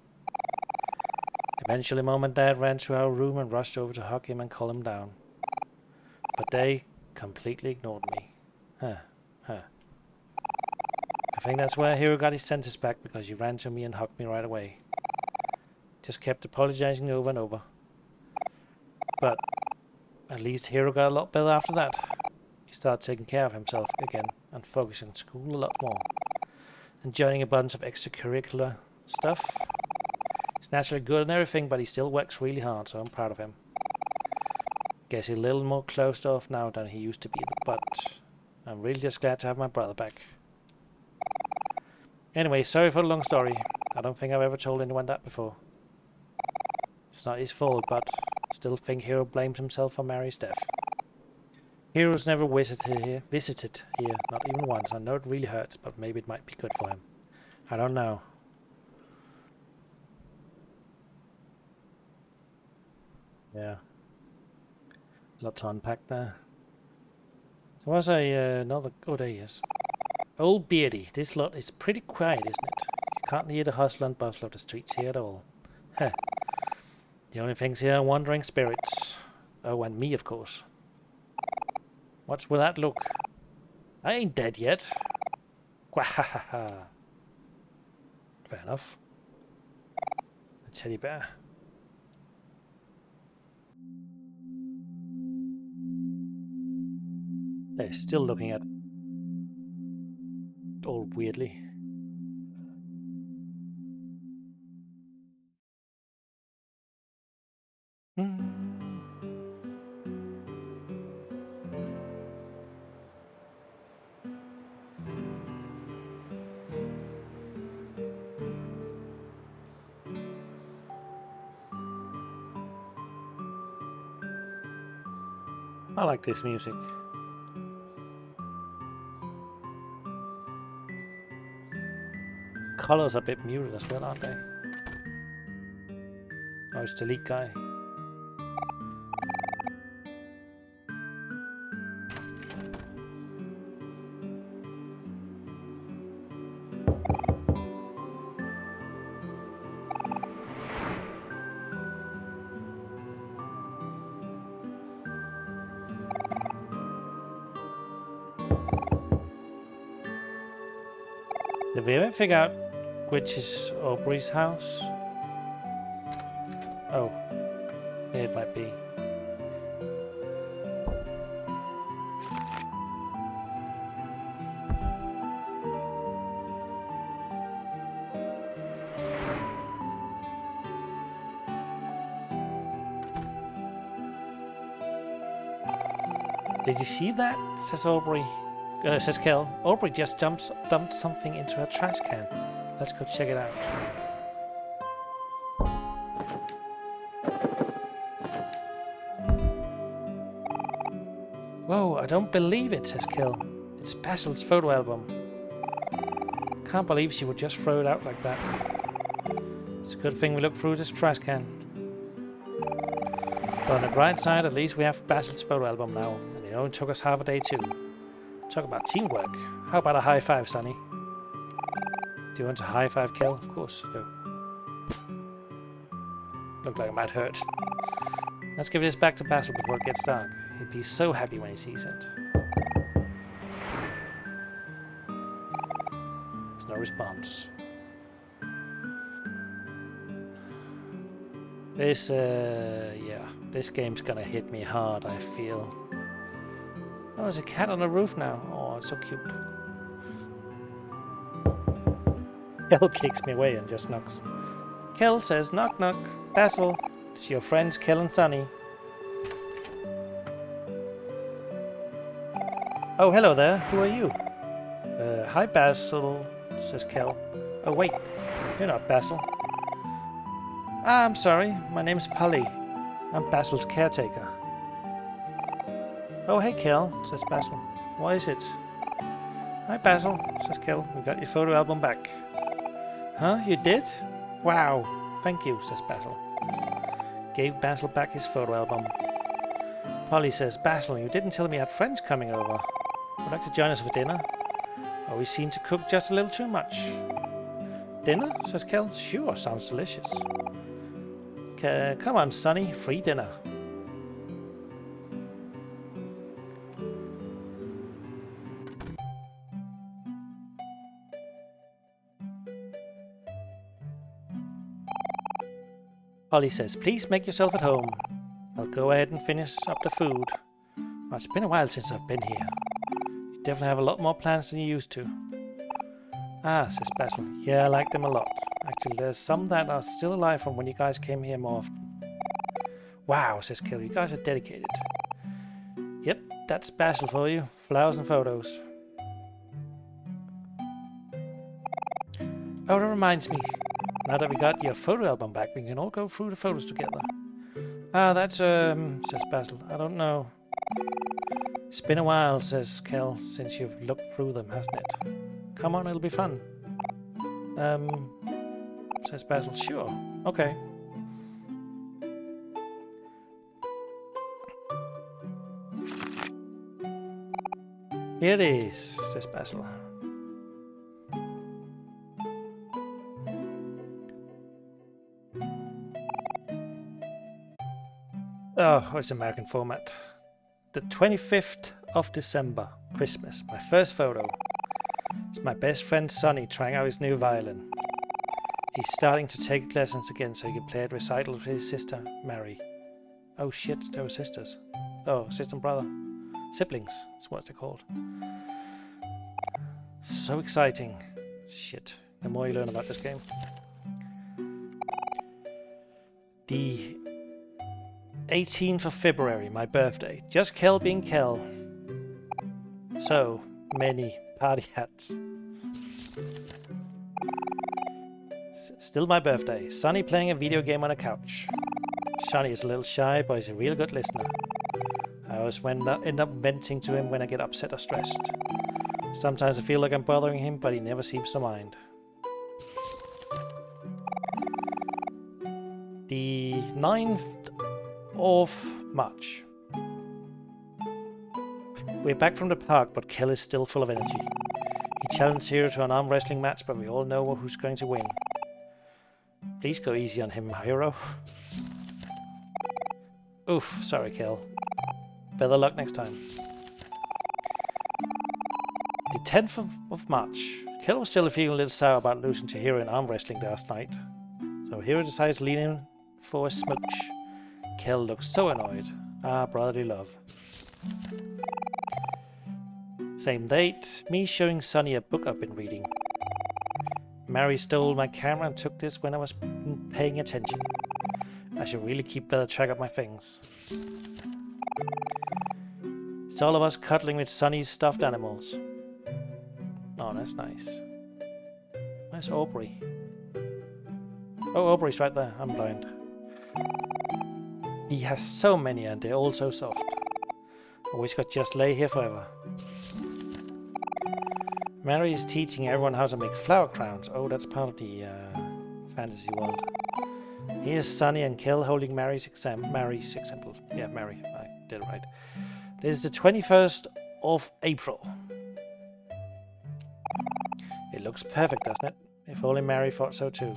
Eventually Mom and Dad ran to our room and rushed over to hug him and calm him down. But they completely ignored me. I think that's where Hero got his senses back, because he ran to me and hugged me right away. Just kept apologizing over and over. But at least Hero got a lot better after that. He started taking care of himself again and focusing on school a lot more. And joining a bunch of extracurricular stuff. He's naturally good and everything, but he still works really hard, so I'm proud of him. Guess he's a little more closed off now than he used to be, but I'm really just glad to have my brother back. Anyway, sorry for the long story. I don't think I've ever told anyone that before. It's not his fault, but I still think Hero blames himself for Mary's death. Hero's never visited here, not even once. I know it really hurts, but maybe it might be good for him. I don't know. Yeah. Lot to unpack there. There was another... Oh, there he is. Old Beardy, this lot is pretty quiet, isn't it? You can't hear the hustle and bustle of the streets here at all. Heh. The only things here are wandering spirits. Oh, and me, of course. What's with that look? I ain't dead yet. Quahahaha. Fair enough. A teddy bear. They're still looking at all weirdly. I like this music. Colors are a bit muted as well, aren't they? Oh, it's the lead guy. Did we ever figure out which is Aubrey's house? Oh, yeah, it might be. Did you see that? Says Aubrey. Says Kel. Aubrey just dumped something into her trash can. Let's go check it out. Whoa, I don't believe it, says Kel. It's Basil's photo album. Can't believe she would just throw it out like that. It's a good thing we looked through this trash can. But on the bright side, at least we have Basil's photo album now, and it only took us half a day too. Talk about teamwork. How about a high five, Sonny? Do you want a high five, Kel? Of course you do. Look like I might hurt. Let's give this back to Basil before it gets dark. He'd be so happy when he sees it. There's no response. This game's gonna hit me hard, I feel. Oh, there's a cat on the roof now. Oh, it's so cute. Kel kicks me away and just knocks. Kel says, knock knock. Basil, it's your friends Kel and Sonny. Oh, hello there. Who are you? Hi Basil, says Kel. Oh wait, you're not Basil. Ah, I'm sorry. My name's Polly. I'm Basil's caretaker. Oh, hey, Kel, says Basil. What is it? Hi, Basil, says Kel. We got your photo album back. Huh? You did? Wow. Thank you, says Basil. Gave Basil back his photo album. Polly says, Basil, you didn't tell me you had friends coming over. Would you like to join us for dinner? Oh, we seem to cook just a little too much. Dinner? Says Kel. Sure, sounds delicious. Come on, Sonny. Free dinner. Polly says, please make yourself at home. I'll go ahead and finish up the food. Well, it's been a while since I've been here. You definitely have a lot more plans than you used to. Ah, says Basil. Yeah, I like them a lot. Actually, there's some that are still alive from when you guys came here more often. Wow, says Kill, you guys are dedicated. Yep, that's Basil for you. Flowers and photos. Oh, that reminds me. Now that we got your photo album back, we can all go through the photos together. Ah, that's, says Basil. I don't know. It's been a while, says Kel, since you've looked through them, hasn't it? Come on, it'll be fun. Says Basil. Sure. Okay. Here it is, says Basil. Oh, it's American format. The 25th of December, Christmas. My first photo. It's my best friend Sonny trying out his new violin. He's starting to take lessons again so he can play at recital with his sister, Mary. Oh shit, they were sisters. Oh, sister and brother. Siblings, is what they're called. So exciting. Shit, the more you learn about this game. The 18th of February, my birthday. Just Kel being Kel. So many party hats. Still my birthday. Sonny playing a video game on a couch. Sonny is a little shy, but he's a real good listener. I always end up venting to him when I get upset or stressed. Sometimes I feel like I'm bothering him, but he never seems to mind. The 9th of March. We're back from the park, but Kel is still full of energy. He challenged Hero to an arm wrestling match, but we all know who's going to win. Please go easy on him, Hero. Oof, sorry, Kel. Better luck next time. The 10th of March. Kel was still feeling a little sour about losing to Hero in arm wrestling last night. So Hero decides to lean in for a smooch. Kel looks so annoyed. Ah, brotherly love. Same date, me showing Sonny a book I've been reading. Mary stole my camera and took this when I was paying attention. I should really keep better track of my things. It's all of us cuddling with Sonny's stuffed animals. Oh, that's nice. Where's Aubrey? Oh, Aubrey's right there. I'm blind. He has so many and they're all so soft. I wish I could just lay here forever. Mary is teaching everyone how to make flower crowns. Oh, that's part of the fantasy world. Here's Sonny and Kel holding Mary's example. Yeah, Mary. I did it right. This is the 21st of April. It looks perfect, doesn't it? If only Mary thought so too.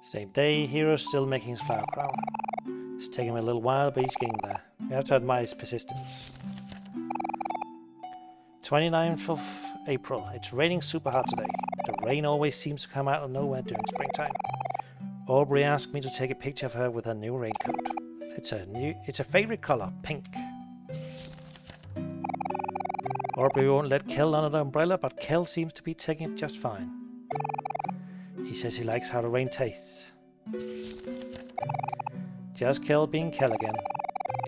Same day, Hero's still making his flower crown. It's taking him a little while, but he's getting there. We have to admire his persistence. 29th of April. It's raining super hard today. The rain always seems to come out of nowhere during springtime. Aubrey asked me to take a picture of her with her new raincoat. It's a favorite color, pink. Aubrey won't let Kel under the umbrella, but Kel seems to be taking it just fine. He says he likes how the rain tastes. Just Kel being Kel again.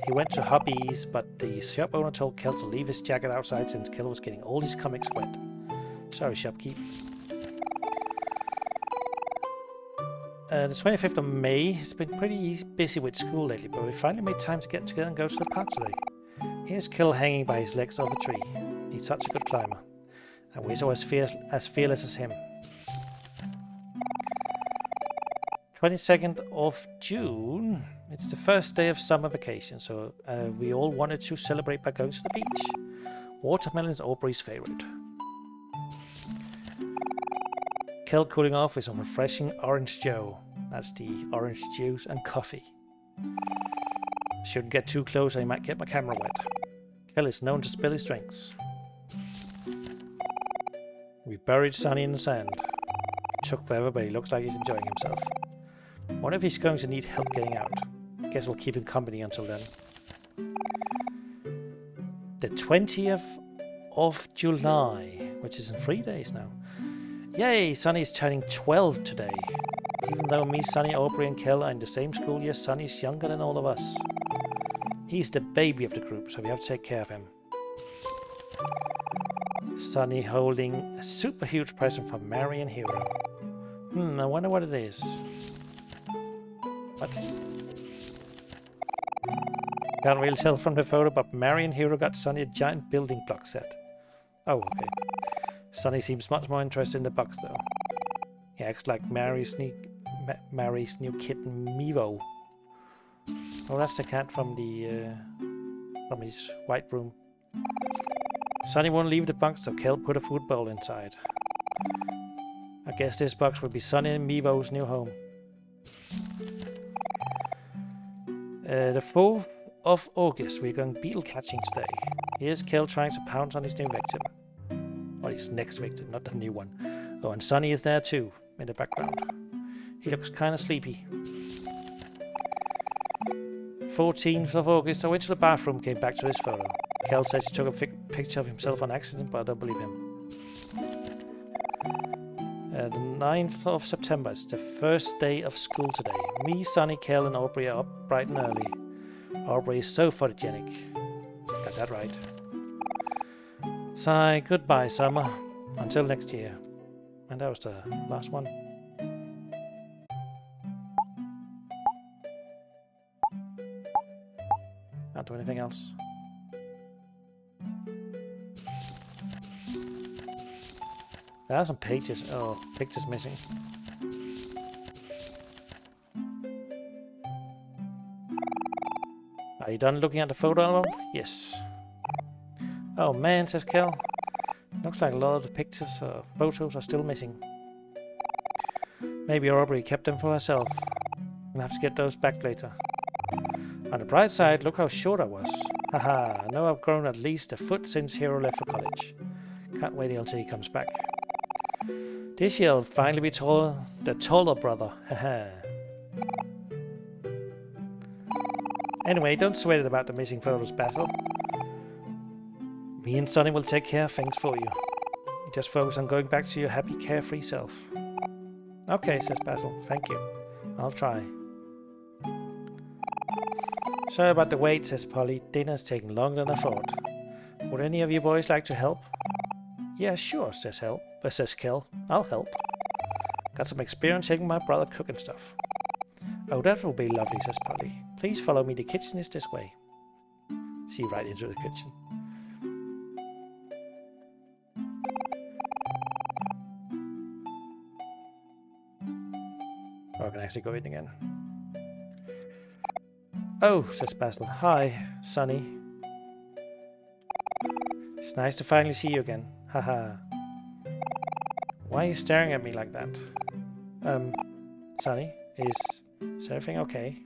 He went to Hobbies, but the shop owner told Kel to leave his jacket outside since Kel was getting all his comics wet. Sorry, shopkeep. The 25th of May has been pretty busy with school lately, but we finally made time to get together and go to the park today. Here's Kel hanging by his legs off a tree. He's such a good climber. And we're so as fearless as him. 22nd of June. It's the first day of summer vacation, so we all wanted to celebrate by going to the beach. Watermelon is Aubrey's favorite. Kel cooling off with some refreshing orange joe. That's the orange juice and coffee. Shouldn't get too close or I might get my camera wet. Kel is known to spill his drinks. We buried Sonny in the sand. It took forever, but he looks like he's enjoying himself. Wonder if he's going to need help getting out. Guess I'll keep him company until then. The 20th of July, which is in 3 days now. Yay! Sunny's turning 12 today. Even though me, Sunny, Aubrey and Kel are in the same school year, Sunny's younger than all of us. He's the baby of the group, so we have to take care of him. Sunny holding a super huge present for Mary and Hero. I wonder what it is. What? Can't really tell from the photo, but Mary and Hero got Sunny a giant building block set. Oh, okay. Sunny seems much more interested in the box, though. He acts like Mary's new kitten, Mevo. Oh, that's the cat from his white room. Sunny won't leave the box, so Kel put a food bowl inside. I guess this box will be Sunny and Mevo's new home. The 4th of August, we're going beetle catching today. Here's Kel trying to pounce on his new victim. Or his next victim, not the new one. Oh, and Sunny is there too, in the background. He looks kind of sleepy. 14th of August, I went to the bathroom, came back to this photo. Kel says he took a picture of himself on accident, but I don't believe him. The 9th of September, it's the first day of school today. Me, Sunny, Kel and Aubrey are up bright and early. Aubrey is so photogenic. Got that right. Sigh, goodbye, summer. Until next year. And that was the last one. Can't do anything else. There are some pages. Oh, pictures missing. Are you done looking at the photo album? Yes. Oh man, says Kel. Looks like a lot of the pictures or photos are still missing. Maybe Aubrey kept them for herself. We'll have to get those back later. On the bright side, look how short I was. Haha, I know I've grown at least a foot since Hero left for college. Can't wait until he comes back. This year I'll finally be the taller brother. Haha. Anyway, don't sweat it about the missing photos, Basil. Me and Sunny will take care of things for you. You just focus on going back to your happy, carefree self. Okay, says Basil. Thank you. I'll try. Sorry about the wait, says Polly. Dinner's taking longer than I thought. Would any of you boys like to help? Yeah, sure, says Kel. I'll help. Got some experience helping my brother cook and stuff. Oh, that will be lovely, says Polly. Please follow me. The kitchen is this way. See right into the kitchen. Oh, I can actually go in again. Oh, says Basil. Hi, Sunny. It's nice to finally see you again. Haha. Why are you staring at me like that? Sunny, is everything okay?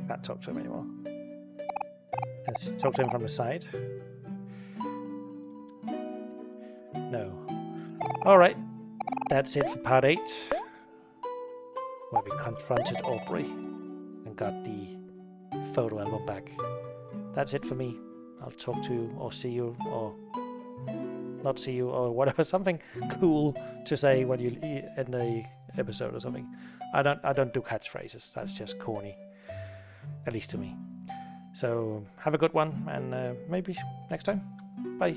Can't talk to him anymore. Let's talk to him from the side. No. Alright. That's it for part 8. Where we confronted Aubrey and got the photo album back. That's it for me. I'll talk to you or see you or not see you or whatever. Something cool to say when you end the episode or something. I don't do catchphrases. That's just corny. At least to me. So have a good one and maybe next time. Bye.